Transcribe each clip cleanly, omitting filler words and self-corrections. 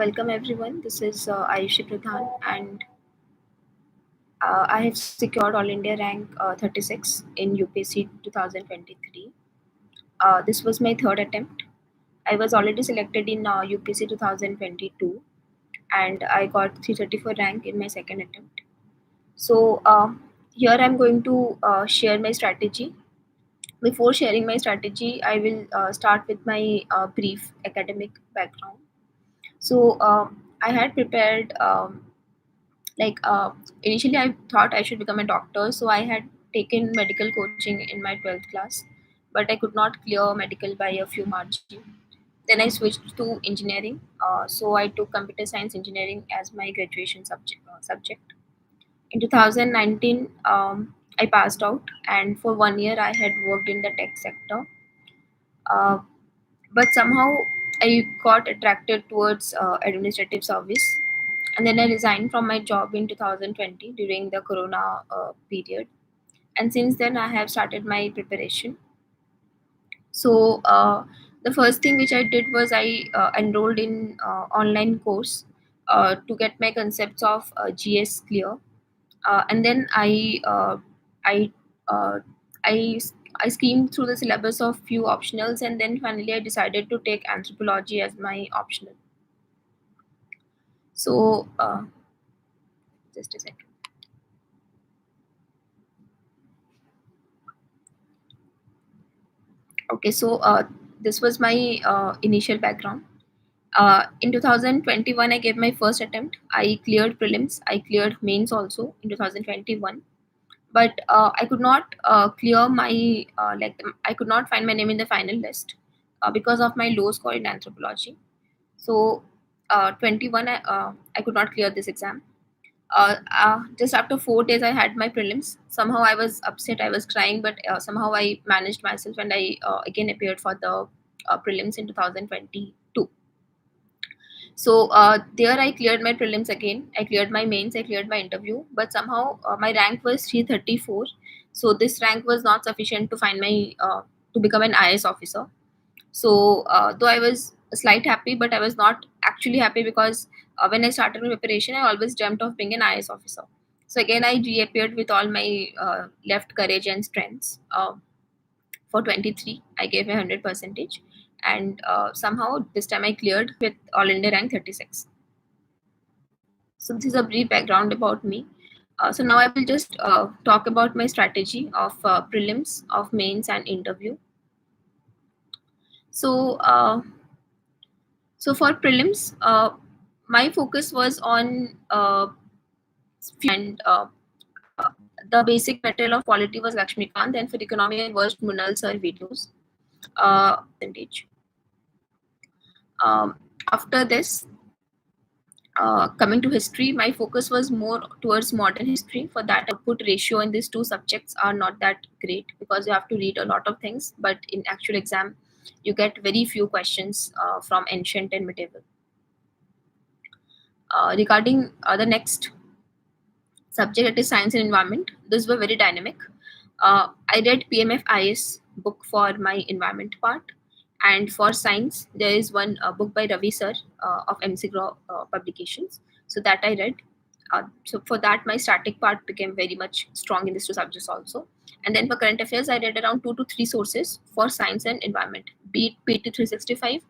Welcome everyone. This is Ayushi Pradhan, and I have secured All India rank 36 in UPSC 2023. This was my third attempt. I was already selected in UPSC 2022, and I got 334 rank in my second attempt. So here I'm going to share my strategy. Before sharing my strategy, I will start with my brief academic background. So I had prepared. Like initially I thought I should become a doctor, so I had taken medical coaching in my 12th class, but I could not clear medical by a few margin. Then I switched to engineering, so I took computer science engineering as my graduation subject. In 2019 I passed out, and for 1 year I had worked in the tech sector, uh, but somehow I got attracted towards administrative service, and then I resigned from my job in 2020 during the corona period. And since then I have started my preparation. So the first thing which I did was I enrolled in online course to get my concepts of GS clear, and then I uh, I I skimmed through the syllabus of few optionals, and then finally I decided to take anthropology as my optional. So just a second. Okay, so this was my initial background. In 2021, I gave my first attempt. I cleared prelims. I cleared mains also in 2021, but I could not clear my I could not find my name in the final list because of my low score in anthropology. So 21, I could not clear this exam. Just after 4 days, I had my prelims. Somehow I was upset. I was crying, but somehow I managed myself, and I again appeared for the prelims in 2022. So there I cleared my prelims again. I cleared my mains. I cleared my interview, but somehow my rank was 334. So this rank was not sufficient to find my to become an IS officer. So though I was slight happy, but I was not actually happy because when I started my preparation, I always dreamt of being an IS officer. So again, I reappeared with all my left courage and strengths. For 23, I gave a 100 percentage, and somehow this time I cleared with All India rank 36. So this is a brief background about me. So now I will just talk about my strategy of prelims, of mains, and interview. So for prelims, my focus was on and the basic material of quality was Lakshmikant, and for economy I watched Munal sir videos. Percentage. After this, coming to history, my focus was more towards modern history. For that, output ratio in these two subjects are not that great because you have to read a lot of things. But in actual exam, you get very few questions from ancient and medieval. Regarding the next subject, that is science and environment, these were very dynamic. I read PMF IS book for my environment part, and for science there is one book by Ravi sir of MC Grow publications. So that I read. So for that, my static part became very much strong in these two subjects also. And then for current affairs, I read around 2 to 3 sources for science and environment, be it PT 365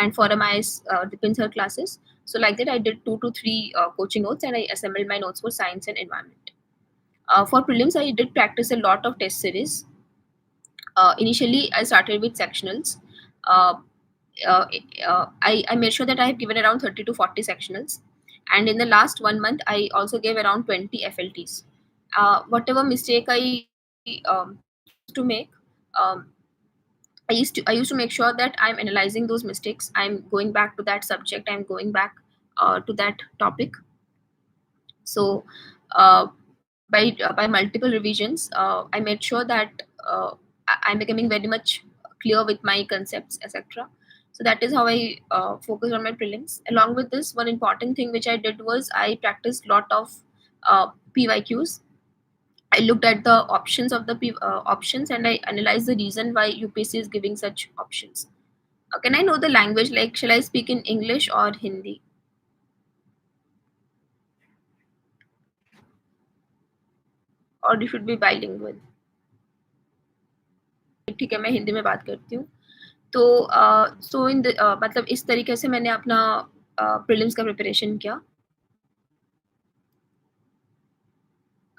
and for MIS depends her classes. So like that, I did 2 to 3 coaching notes, and I assembled my notes for science and environment. For prelims, I did practice a lot of test series. Initially, I started with sectionals. Uh, I made sure that I have given around 30 to 40 sectionals. And in the last 1 month, I also gave around 20 FLTs. Whatever mistake I used to make, um, I used to make sure that I'm analyzing those mistakes. I'm going back to that subject. I'm going back to that topic. So by multiple revisions, I made sure that I'm becoming very much clear with my concepts, etc. So that is how I focus on my prelims. Along with this, one important thing which I did was I practiced lot of PYQs. I looked at the options of the options, and I analyzed the reason why UPSC is giving such options. Can I know the language? Like, shall I speak in English or Hindi? और you should be bilingual. ठीक है, मैं हिंदी में बात करती हूँ। तो सो मतलब इस तरीके से मैंने अपना प्रीलिम्स का प्रिपरेशन किया।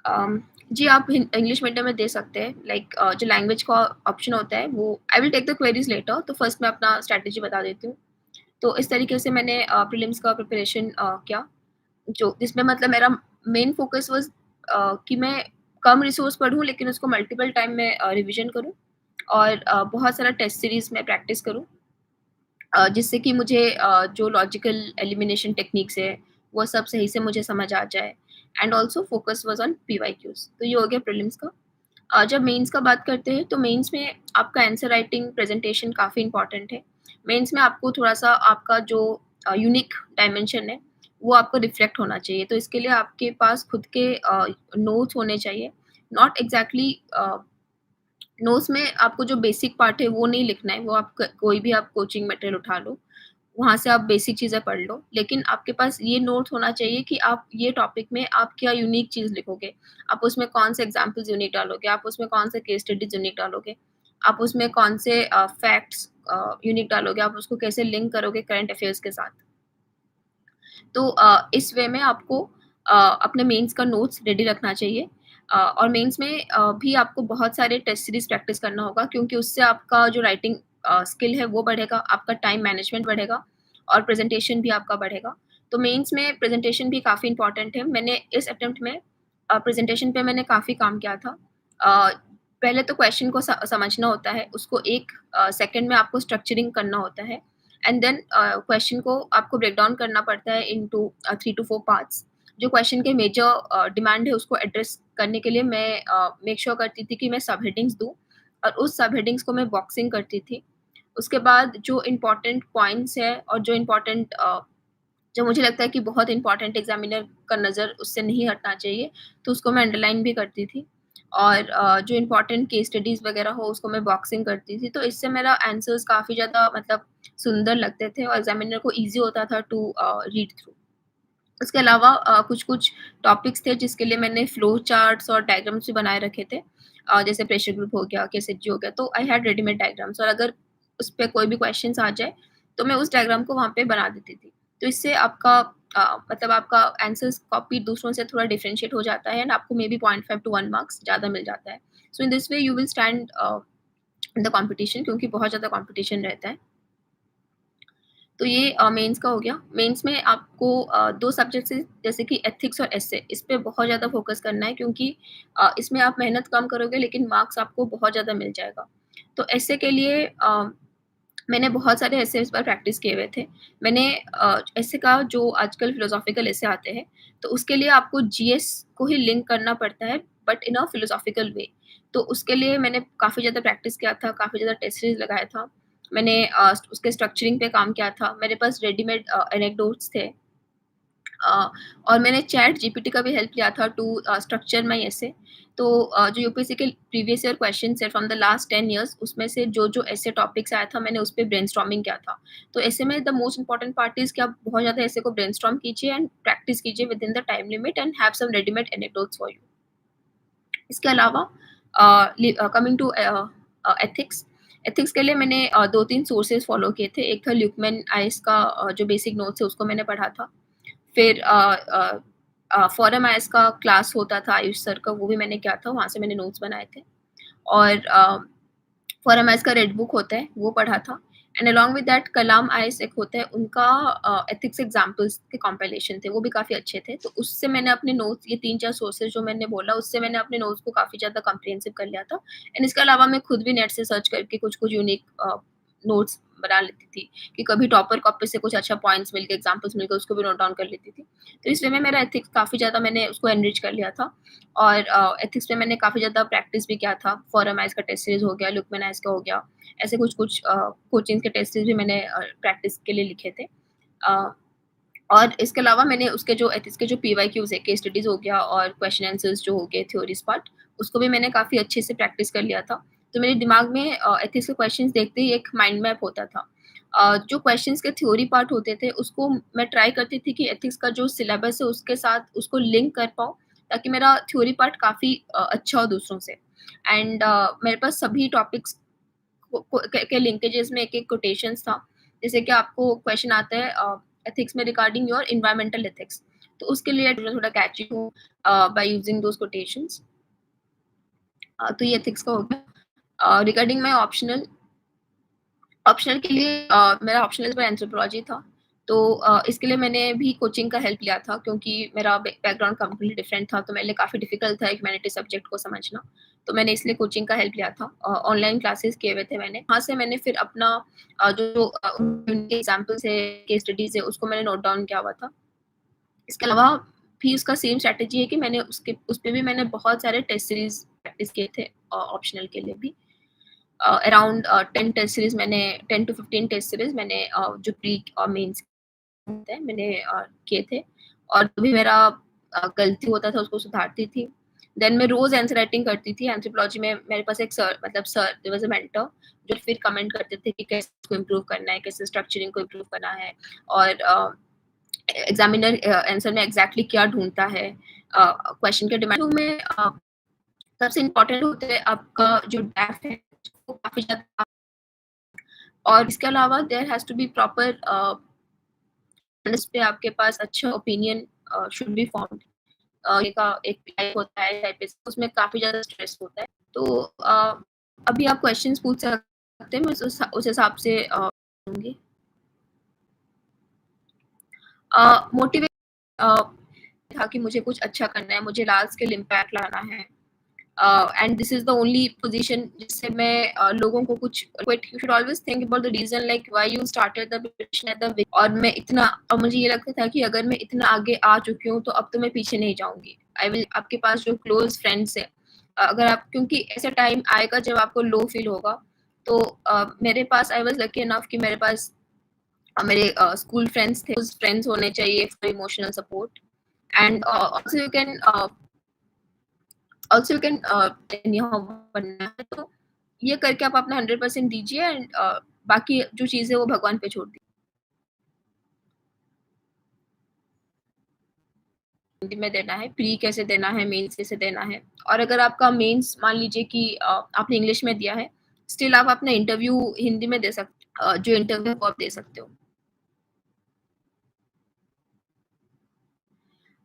अम, जी, आप इंग्लिश मीडियम में दे सकते हैं। लाइक जो लैंग्वेज का ऑप्शन होता है वो I will take the queries later, तो फर्स्ट मैं अपना स्ट्रैटेजी बता देती हूँ। तो इस तरीके से मैंने प्रीलिम्स का प्रिपरेशन किया, जो जिसमें मतलब मेरा मेन फोकस वाज़ कि मैं कम रिसोर्स पढूँ लेकिन उसको मल्टीपल टाइम में रिविज़न करूँ और बहुत सारा टेस्ट सीरीज़ में प्रैक्टिस करूँ। जिससे कि मुझे जो लॉजिकल एलिमिनेशन टेक्निक्स है, वो सब सही से मुझे समझ आ जाए। And also focus was on PYQs. तो ये हो गया प्रीलिम्स का। जब मेंस का बात करते हैं तो मेंस में आपका आंसर राइटिंग प्रेजेंटेशन काफ़ी इम्पोर्टेंट है। मेंस में आपको थोड़ा-सा आपका जो यूनिक डायमेंशन है, वो आपको रिफ्लेक्ट होना चाहिए। तो इसके लिए आपके पास खुद के नोट्स होने चाहिए। नॉट एक्ज़ैक्टली नोट्स में आपको जो बेसिक पार्ट है वो नहीं लिखना है, वो आप क कोई भी आप कोचिंग मटेरियल उठा लो, वहाँ से आप बेसिक चीज़ें पढ़ लो। लेकिन आपके पास ये नोट्स होना चाहिए कि आप ये टॉपिक में आप क्या यूनिक चीज़ लिखोगे। आप उसमें कौन से एग्ज़ाम्पल्स यूनिक डालोगे, आप उसमें कौन से केस स्टडीज़ यूनिक डालोगे, आप उसमें कौन से फैक्ट्स यूनिक डालोगे, आप उसको कैसे लिंक करोगे करंट अफेयर्स के साथ। तो इस वे में आपको अपने मेंस का नोट्स रेडी रखना चाहिए। और मेंस में भी आपको बहुत सारे टेस्ट सीरीज़ प्रैक्टिस करना होगा, क्योंकि उससे आपका जो राइटिंग स्किल है वो बढ़ेगा, आपका टाइम मैनेजमेंट बढ़ेगा और प्रेज़ेंटेशन भी आपका बढ़ेगा। तो मेंस में प्रेज़ेंटेशन भी काफ़ी इम्पोर्टेंट है। मैंने इस अटेम्प्ट में प्रेज़ेंटेशन पे मैंने काफ़ी काम किया था। अ, पहले तो क्वेश्चन को समझना होता है, उसको 1 सेकंड में आपको स्ट्रक्चरिंग करना होता है। एंड देन क्वेश्चन को आपको ब्रेक डाउन करना पड़ता है इनटू 3 टू 4 पार्ट्स। जो क्वेश्चन के मेजर डिमांड है उसको एड्रेस करने के लिए मैं मेक श्योर करती थी कि मैं सब हेडिंग्स दूँ और उस सब हेडिंग्स को मैं बॉक्सिंग करती थी। उसके बाद जो इम्पोर्टेंट पॉइंट्स हैं और जो मुझे लगता है कि बहुत इम्पोर्टेंट एग्ज़ामिनर का नज़र उससे नहीं हटना चाहिए, तो उसको मैं अंडरलाइन भी करती थी। और जो इम्पोर्टेंट केस स्टडीज़ वग़ैरह हो उसको मैं बॉक्सिंग करती थी, तो इससे मेरा आंसर्स काफ़ी ज़्यादा मतलब सुंदर लगते थे और एग्ज़ामिनर को ईज़ी होता था टू रीड थ्रू। उसके अलावा कुछ-कुछ टॉपिक्स थे जिसके लिए मैंने फ्लो चार्ट्स और डायग्राम्स भी बनाए रखे थे। जैसे प्रेशर ग्रुप हो गया, केएसएचजी हो गया, तो आई हैड रेडीमेड डायग्राम्स और अगर उस पे कोई भी क्वेश्चन्स आ जाए, तो मैं उस डायग्राम को वहाँ पे बना देती थी। तो इससे आपका मतलब आपका आंसर्स कॉपी दूसरों से थोड़ा डिफरेंशिएट हो जाता है एंड आपको मेबी 0.5 टू 1 मार्क्स ज़्यादा मिल जाता है। So in this way you will stand in the competition, क्योंकि बहुत ज़्यादा कॉम्पिटिशन रहता है। तो ये मेंस का हो गया। मेंस में आपको 2 सब्जेक्ट्स हैं जैसे कि एथिक्स और एसे, इस पे बहुत ज़्यादा फ़ोकस करना है, क्योंकि इसमें आप मेहनत कम करोगे लेकिन मार्क्स आपको बहुत ज़्यादा मिल जाएगा। तो एसे के लिए मैंने बहुत सारे एसे इस बार प्रैक्टिस किए हुए थे। मैंने एसे का जो आजकल फिलोसॉफिकल एसे आते हैं, तो उसके लिए आपको जीएस को ही लिंक करना पड़ता है, बट इन अ फिलोसॉफिकल वे। तो उसके लिए मैंने काफ़ी ज़्यादा प्रैक्टिस किया था, काफ़ी ज़्यादा टेस्ट सीरीज़ लगाया था। मैंने उसके स्ट्रक्चरिंग पे काम किया था। मेरे पास रेडीमेड एनेक्डोट्स थे। और मैंने चैट जीपीटी का भी हेल्प लिया था टू स्ट्रक्चर माय एसे। तो जो यूपीएससी के प्रीवियस ईयर क्वेश्चन्स है फ्रॉम द लास्ट 10 इयर्स, उसमें से जो एसे टॉपिक्स आया था मैंने उस पे ब्रेनस्टॉर्मिंग किया था। तो ऐसे में the most important part is कि आप बहुत ज़्यादा ऐसे को ब्रेनस्टॉर्म कीजिए एंड प्रैक्टिस कीजिए within the time limit and have some readymade anecdotes for you. इसके अलावा कमिंग टू एथिक्स, एथिक्स के लिए मैंने 2-3 सोर्सेज़ फ़ॉलो किए थे। एक था ल्यूकमैन आइस का जो बेसिक नोट्स है उसको मैंने पढ़ा था। फिर फोरम आईएएस का क्लास होता था आयुष सर का, वो भी मैंने किया था, वहाँ से मैंने नोट्स बनाए थे। और फोरम आईएएस का रेड बुक होता है, वो पढ़ा था। And along with that Kalam IAS एक होता है, उनका एथिक्स एग्ज़ाम्पल्स के कॉम्पिलेशन थे, वो भी काफ़ी अच्छे थे। तो उससे मैंने अपने नोट्स, ये 3-4 सोर्सेज़ जो मैंने बोला, उससे मैंने अपने नोट्स को काफ़ी ज़्यादा कॉम्प्रिहेंसिव कर लिया था। एंड इसके अलावा मैं खुद भी नेट से सर्च करके कुछ-कुछ यूनिक नोट्स बना लेती थी, कि कभी टॉपर कॉपी से कुछ अच्छा पॉइंट्स मिल गए, एग्ज़ाम्पल्स मिल गए, उसको भी नोट डाउन कर लेती थी। तो इस वे में मेरा एथिक्स काफ़ी ज़्यादा मैंने उसको एनरिच कर लिया था। और एथिक्स में मैंने काफ़ी ज़्यादा प्रैक्टिस भी किया था। फोरम आईएएस का टेस्ट सीरीज़ हो गया, लुकमैन आईएएस का हो गया, ऐसे कुछ-कुछ कोचिंग के टेस्ट सीरीज़ भी मैंने प्रैक्टिस के लिए लिखे थे। अ, और इसके अलावा मैंने उसके जो एथिक्स के जो पीवाईक्यूज़ है, केस स्टडीज़ हो गया और क्वेश्चन आंसर्स जो हो गए थ्योरीज़ पार्ट, उसको भी मैंने काफ़ी अच्छे से प्रैक्टिस कर लिया था। तो मेरे दिमाग में एथिक्स के क्वेश्चन्स देखते ही एक माइंड मैप होता था। जो क्वेश्चन्स के थ्योरी पार्ट होते थे, उसको मैं ट्राई करती थी कि एथिक्स का जो सिलेबस है उसके साथ उसको लिंक कर पाऊँ, ताकि मेरा थ्योरी पार्ट काफ़ी अच्छा हो दूसरों से। एंड मेरे पास सभी टॉपिक्स के लिंकेजेस में एक-एक कोटेशंस था। जैसे कि आपको क्वेश्चन आता है एथिक्स में रिगार्डिंग योर एनवायरमेंटल एथिक्स, तो उसके लिए थोड़ा कैची हूँ बाय यूजिंग दोज़ कोटेशंस। तो ये एथिक्स का हो गया। रिगार्डिंग माय ऑप्शनल ऑप्शनल के लिए मेरा ऑप्शनल में एंथ्रोपोलॉजी था। तो इसके लिए मैंने भी कोचिंग का हेल्प लिया था क्योंकि मेरा बैकग्राउंड कंप्लीटली डिफरेंट था, तो मेरे लिए काफ़ी डिफ़िकल्ट था ह्यूमैनिटीज़ सब्जेक्ट को समझना। तो मैंने इसलिए कोचिंग का हेल्प लिया था। ऑनलाइन क्लासेस किए हुए थे मैंने। वहाँ से मैंने फिर अपना उनके एग्ज़ाम्पल्स है, केस स्टडीज़ है, उसको मैंने नोट डाउन किया हुआ था। इसके अलावा भी उसका सेम स्ट्रैटेजी है कि मैंने उसपे भी मैंने बहुत सारे टेस्ट सीरीज़ प्रैक्टिस किए थे ऑप्शनल के लिए भी। अराउंड 10 टेस्ट सीरीज़ मैंने 10 टू 15 टेस्ट सीरीज़ मैंने जो प्री और मेंस होते हैं मैंने किए थे और जो भी मेरा गलती होता था उसको सुधारती थी। देन मैं रोज़ आंसर राइटिंग करती थी। एंथ्रोपोलॉजी में मेरे पास एक sir there was a mentor जो फिर कमेंट करते थे कि कैसे इसको इम्प्रूव करना है, कैसे स्ट्रक्चरिंग को इम्प्रूव करना है और एग्ज़ामिनर आंसर में एग्ज़ैक्टली क्या ढूँढता है क्वेश्चन के डिमांड में सबसे इम्पोर्टेंट होता है आपका जो डेप्थ है, वो काफ़ी ज़्यादा और इसके अलावा there has to be proper इस पे आपके पास अच्छा ओपिनियन शुड बी फॉर्म्ड ये का एक टाइप होता है टाइप उसमें काफ़ी ज़्यादा स्ट्रेस होता है। तो अभी आप क्वेश्चंस पूछ सकते हैं, मैं उस हिसाब से दूँगी। मोटिवेट अ, था कि मुझे कुछ अच्छा करना है, मुझे लार्ज स्केल इम्पैक्ट लाना है। And this is the only position जिससे मैं लोगों को कुछ quit you should always think about the reason like why you started the preparation at the और मैं इतना और मुझे ये लगता था कि अगर मैं इतना आगे आ चुकी हूँ, तो अब तो मैं पीछे नहीं जाऊँगी। आई विल आपके पास जो क्लोज़ फ्रेंड्स हैं अगर आप क्योंकि ऐसा टाइम आएगा जब आपको लो फ़ील होगा, तो मेरे पास आई वाज़ लकी इनफ कि मेरे पास मेरे स्कूल फ्रेंड्स थे, उस फ्रेंड्स होने चाहिए for emotional support and also you can यहाँ बनना है तो ये करके आप अपना 100% दीजिए एंड बाकी जो चीज़ है वो भगवान पे छोड़ दीजिए। हिंदी में देना है, प्री कैसे देना है, मेंस कैसे देना है और अगर आपका मेंस मान लीजिए कि आपने इंग्लिश में दिया है, स्टिल आप अपना इंटरव्यू हिंदी में दे सकते जो इंटरव्यू को आप दे सकते हो।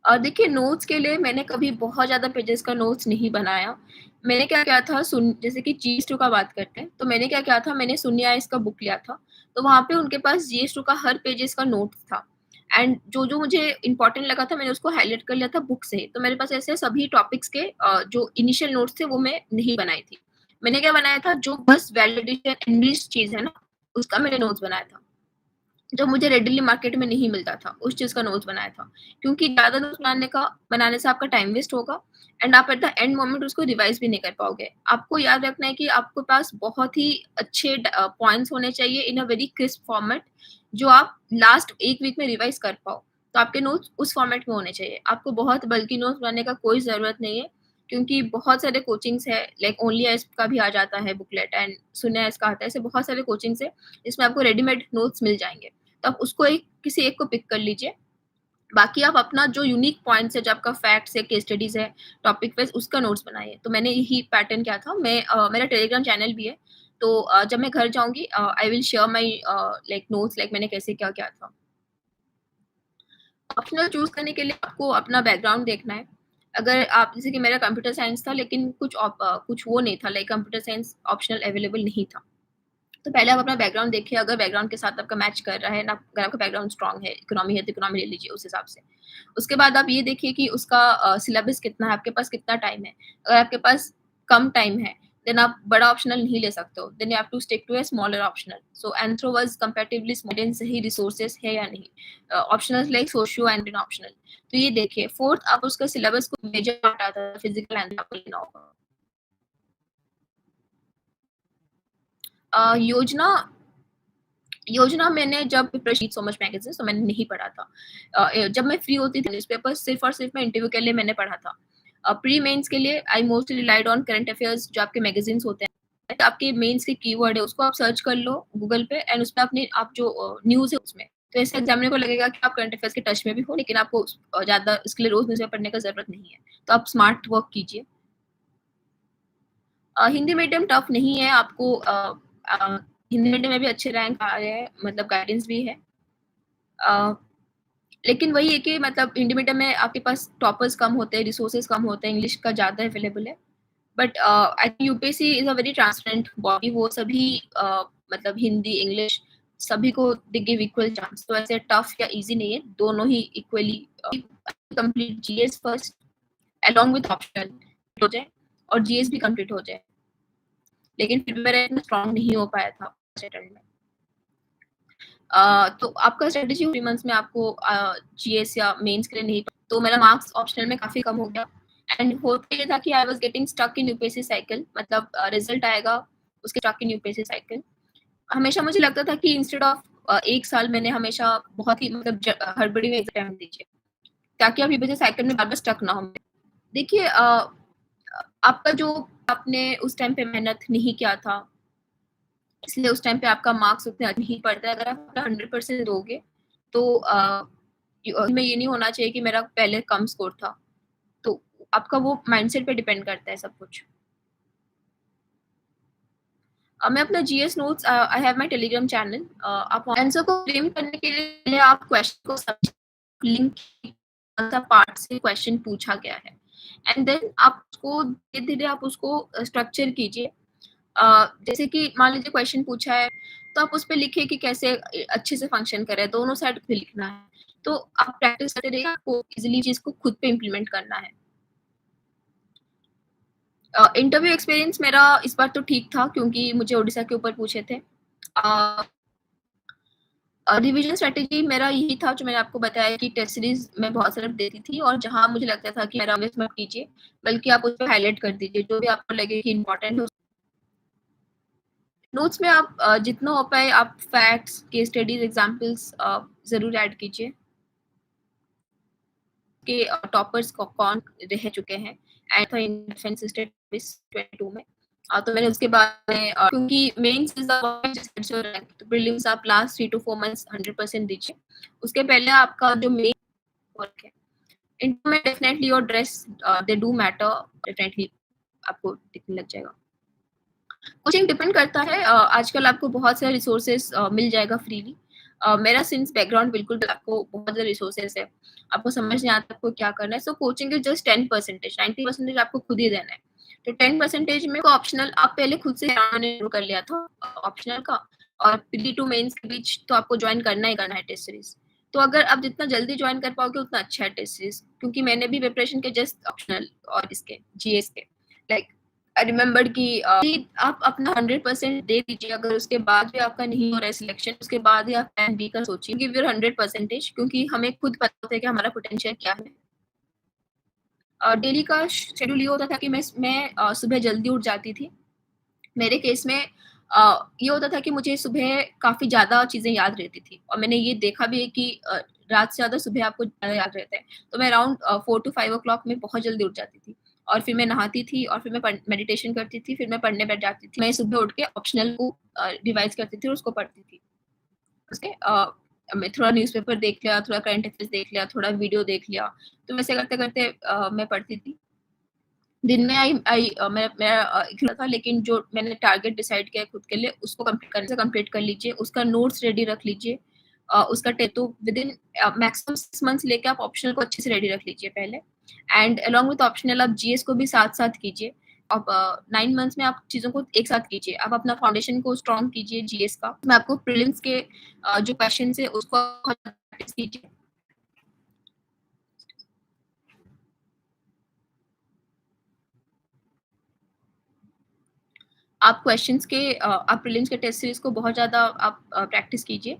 देखिए नोट्स के लिए मैंने कभी बहुत ज़्यादा पेजेज़ का नोट्स नहीं बनाया। मैंने क्या किया था सुन जैसे कि जीएस2 का बात करते हैं, तो मैंने क्या किया था मैंने सुन्नी आइस का बुक लिया था। तो वहाँ पे उनके पास जीएस2 का हर पेजेज़ का नोट्स था एंड जो-जो मुझे इम्पोर्टेंट लगा था मैंने उसको हाइलाइट कर लिया था बुक से। तो मेरे पास ऐसे सभी टॉपिक्स के जो इनिशियल नोट्स थे वो मैं नहीं बनाई थी। मैंने क्या बनाया था जो बस वैलिडेशन इंग्लिश चीज़ है ना, उसका मैंने नोट्स बनाया था। जो मुझे रेडिली मार्केट में नहीं मिलता था, उस चीज़ का नोट्स बनाया था। क्योंकि ज़्यादा नोट्स बनाने से आपका टाइम वेस्ट होगा एंड आप एट द एंड मोमेंट उसको रिवाइज़ भी नहीं कर पाओगे। आपको याद रखना है कि आपके पास बहुत ही अच्छे पॉइंट्स होने चाहिए इन अ वेरी क्रिस्प फॉर्मेट जो आप लास्ट 1 वीक में रिवाइज़ कर पाओ। तो आपके नोट्स उस फॉर्मेट में होने चाहिए। आपको बहुत बल्की नोट्स बनाने का कोई ज़रूरत नहीं है, क्योंकि बहुत सारे कोचिंग्स हैं लाइक ओनली आईएएस का भी आ जाता है बुकलेट एंड शून्य आईएएस का आता है। ऐसे बहुत सारे कोचिंग्स हैं, जिसमें आपको रेडीमेड नोट्स मिल जाएँगे। तो आप उसको किसी एक को पिक कर लीजिए। बाकी आप अपना जो यूनिक पॉइंट्स है, जो आपका फैक्ट्स है, केस स्टडीज़ है, टॉपिक वाइज़ उसका नोट्स बनाइए। तो मैंने यही पैटर्न किया था। मेरा टेलीग्राम चैनल भी है। तो जब मैं घर जाऊँगी I will share my like notes like मैंने कैसे क्या किया था। ऑप्शनल चूज़ करने के लिए आपको अपना बैकग्राउंड देखना है। अगर आप जैसे कि मेरा कंप्यूटर साइंस था लेकिन कुछ वो नहीं था like computer science optional available नहीं था। तो पहले आप अपना बैकग्राउंड देखिए, अगर बैकग्राउंड के साथ आपका मैच कर रहा है ना, अगर आपका बैकग्राउंड स्ट्रॉन्ग है, इकोनॉमी है तो इकोनॉमी ले लीजिए उस हिसाब से। उसके बाद आप ये देखिए कि उसका सिलेबस कितना है, आपके पास कितना टाइम है। अगर आपके पास कम टाइम है, देन आप बड़ा ऑप्शनल नहीं ले सकते हो, then you have to stick to a smaller optional. So anthro was comparatively small सही रिसोर्सेज़ है या नहीं। Optionals like socio and in optional. तो ये देखिए, 4th आप उसका सिलेबस को मेजर पार्ट आता है, फिजिकल एंड आपको लेना होगा। योजना योजना मैंने जब प्रिपरेशन सो मच मैगज़ीन्स तो मैंने नहीं पढ़ा था। जब मैं फ्री होती थी न्यूज़पेपर सिर्फ़ और सिर्फ़ मैं इंटरव्यू के लिए मैंने पढ़ा था। प्री मेंस के लिए I mostly relied on current affairs जो आपके मैगज़ीन्स होते हैं। आपके मेंस के कीवर्ड है उसको आप सर्च कर लो गूगल पे एंड उसमें अपनी आप जो न्यूज़ है उसमें तो ऐसे एग्जामिनर को लगेगा कि आप करंट अफेयर्स के टच में भी हो, लेकिन आपको ज़्यादा इसके लिए रोज़ न्यूज़पेपर पढ़ने का ज़रूरत नहीं है। तो आप स्मार्ट वर्क कीजिए। हिंदी मीडियम टफ नहीं है, आपको हिंदी मीडियम में भी अच्छे रैंक आ रहे हैं, मतलब गाइडेंस भी है। अ, लेकिन वही है कि मतलब हिंदी मीडियम में आपके पास टॉपर्स कम होते हैं, रिसोर्सेज़ कम होते हैं, इंग्लिश का ज़्यादा अवेलेबल है। But I think UPSC is a very transparent body, वो सभी मतलब हिंदी, इंग्लिश सभी को दे गिव इक्वल चांस। तो ऐसे टफ या ईज़ी नहीं है, दोनों ही equally complete GS first along with optional हो जाए और जीएस भी कंप्लीट हो जाए। लेकिन फिर भी मेरा इतना स्ट्रॉन्ग नहीं हो पाया था फर्स्ट अटेम्प्ट में। तो आपका स्ट्रेटजी 3 मंथ्स में आपको जीएस या मेंस के लिए नहीं, तो मेरा मार्क्स ऑप्शनल में काफ़ी कम हो गया। एंड होता ये था कि I was getting stuck in UPSC cycle, मतलब रिजल्ट आएगा, उसके स्टक इन यूपीएससी साइकिल। हमेशा मुझे लगता था कि इंस्टेड ऑफ 1 साल मैंने हमेशा बहुत ही मतलब हड़बड़ी में एग्ज़ाम दीजिए, ताकि आप यूपीएससी साइकिल में बार-बार स्टक ना हों। देखिए आपका जो आपने उस टाइम पे मेहनत नहीं किया था, इसलिए उस टाइम पे आपका मार्क्स उतना नहीं पड़ता है। अगर आप अपना 100% दोगे, तो में ये नहीं होना चाहिए कि मेरा पहले कम स्कोर था। तो आपका वो माइंडसेट पे डिपेंड करता है सब कुछ। मैं अपना GS notes I have my Telegram channel. आप आंसर को फ्रेम करने के लिए पहले आप क्वेश्चन को समझ लिंक कौन-सा पार्ट से क्वेश्चन पूछा गया है, एंड देन आप उसको धीरे-धीरे आप उसको स्ट्रक्चर कीजिए। जैसे कि मान लीजिए क्वेश्चन पूछा है, तो आप उसपे लिखिए कि कैसे अच्छे से फंक्शन करे, दोनों साइड पे लिखना है। तो आप प्रैक्टिस करते रहिए, आपको ईज़िली चीज़ को खुद पे इम्प्लीमेंट करना है। इंटरव्यू एक्सपीरियंस मेरा इस बार तो ठीक था, क्योंकि मुझे ओडिशा के ऊपर पूछे थे। अ रिवीजन स्ट्रैटेजी मेरा यही था जो मैंने आपको बताया कि टेस्ट सीरीज़ मैं बहुत सारा देती थी, और जहाँ मुझे लगता था कि मेरा मिस मत कीजिए, बल्कि आप उसपे हाइलाइट कर दीजिए, जो भी आपको लगे कि इम्पोर्टेंट हो। नोट्स में आप जितना हो पाए आप फैक्ट्स, केस स्टडीज़, एग्ज़ाम्पल्स ज़रूर ऐड कीजिए कि टॉपर्स कौन रह चुके हैं एंड इन डिफेंस स्टडीज़ 22 में। तो मैंने उसके बाद में क्योंकि मेंस इज़ द रैंक, तो प्रीलिम्स आप लास्ट 3 टू 4 मंथ्स 100% दीजिए। उसके पहले आपका जो मेन वर्क है, इंटरव्यू में definitely your dress they do matter, definitely आपको दिखने लग जाएगा। कोचिंग डिपेंड करता है, आजकल आपको बहुत सारे रिसोर्सेज़ मिल जाएगा फ्रीली। मेरा सिंस बैकग्राउंड बिल्कुल भी आपको बहुत ज़्यादा रिसोर्सेज़ है, आपको समझ नहीं आता आपको क्या करना है, सो कोचिंग इज़ जस्ट 10%, 90% आपको खुद ही देना है। तो 10% में ऑप्शनल आप पहले खुद से शुरू कर लिया था ऑप्शनल का, और प्री टू मेंस के बीच तो आपको जॉइन करना ही करना है टेस्ट सीरीज़। तो अगर आप जितना जल्दी जॉइन कर पाओगे उतना अच्छा है टेस्ट सीरीज़, क्योंकि मैंने भी प्रिपरेशन के जस्ट ऑप्शनल और इसके जीएस के लाइक आई रिमेंबर्ड कि आप अपना 100% दे दीजिए, अगर उसके बाद भी आपका नहीं हो रहा है सिलेक्शन, उसके बाद ही आप प्लान बी का सोचिए, गिव योर 100%, क्योंकि हमें खुद पता होता है कि हमारा पोटेंशियल क्या है। डेली का शेड्यूल ये होता था कि मैं सुबह जल्दी उठ जाती थी। मेरे केस में ये होता था कि मुझे सुबह काफ़ी ज़्यादा चीज़ें याद रहती थी, और मैंने ये देखा भी है कि रात से ज़्यादा सुबह आपको ज़्यादा याद रहता है। तो मैं अराउंड 4 टू 5 ओ क्लॉक में बहुत जल्दी उठ जाती थी, और फिर मैं नहाती थी, और फिर मैं मेडिटेशन करती थी, फिर मैं पढ़ने बैठ जाती थी। मैं सुबह उठ के ऑप्शनल को रिवाइज़ करती थी और उसको पढ़ती थी। उसके मैं थोड़ा न्यूज़पेपर देख लिया, थोड़ा करंट अफेयर्स देख लिया, थोड़ा वीडियो देख लिया। तो वैसे करते-करते मैं पढ़ती थी। दिन में मेरा एक था, लेकिन जो मैंने टारगेट डिसाइड किया है खुद के लिए, उसको कंप्लीट कर लीजिए, उसका नोट्स रेडी रख लीजिए। उसका टे तो विदिन मैक्सिमम 6 मंथ्स लेके आप ऑप्शनल को अच्छे से रेडी रख लीजिए पहले, एंड अलोंग विथ ऑप्शनल आप जीएस को भी साथ-साथ कीजिए। अब 9 मंथ्स में आप चीज़ों को एक साथ कीजिए। आप अपना फाउंडेशन को स्ट्रॉन्ग कीजिए जीएस का। मैं आपको प्रीलिम्स के जो क्वेश्चन्स है उसको प्रैक्टिस कीजिए। आप क्वेश्चन्स के आप प्रीलिम्स के टेस्ट सीरीज़ को बहुत ज़्यादा आप प्रैक्टिस कीजिए।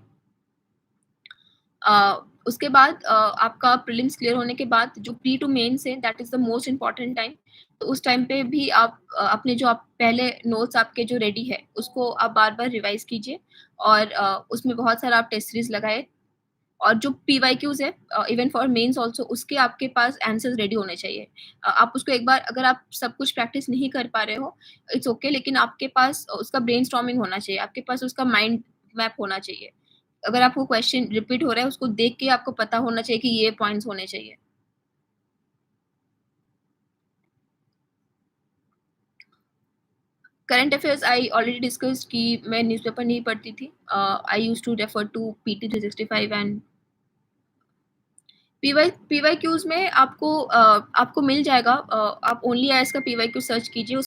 उसके बाद आपका प्रीलिम्स क्लियर होने के बाद जो प्री टू मेंस है, that is the most important time. तो उस टाइम पे भी आप अपने जो आप पहले नोट्स आपके जो रेडी है, उसको आप बार-बार रिवाइज़ कीजिए, और उसमें बहुत सारा आप टेस्ट सीरीज़ लगाएँ, और जो पीवाईक्यूज़ है इवन फॉर मेंस आल्सो, उसके आपके पास आंसर्स रेडी होने चाहिए। आप उसको एक बार, अगर आप सब कुछ प्रैक्टिस नहीं कर पा रहे हो, इट्स ओके, लेकिन आपके पास उसका ब्रेनस्टॉर्मिंग होना चाहिए, आपके पास उसका माइंड मैप होना चाहिए। अगर आपको क्वेश्चन रिपीट हो रहा है, उसको देख के आपको पता होना चाहिए कि ये पॉइंट्स होने चाहिए। Current affairs I already discussed कि मैं न्यूज़पेपर नहीं पढ़ती थी। I used to refer to PT 365 and PYQs में आपको मिल जाएगा। आप ओनली आईएएस का पीवाईक्यू सर्च कीजिए।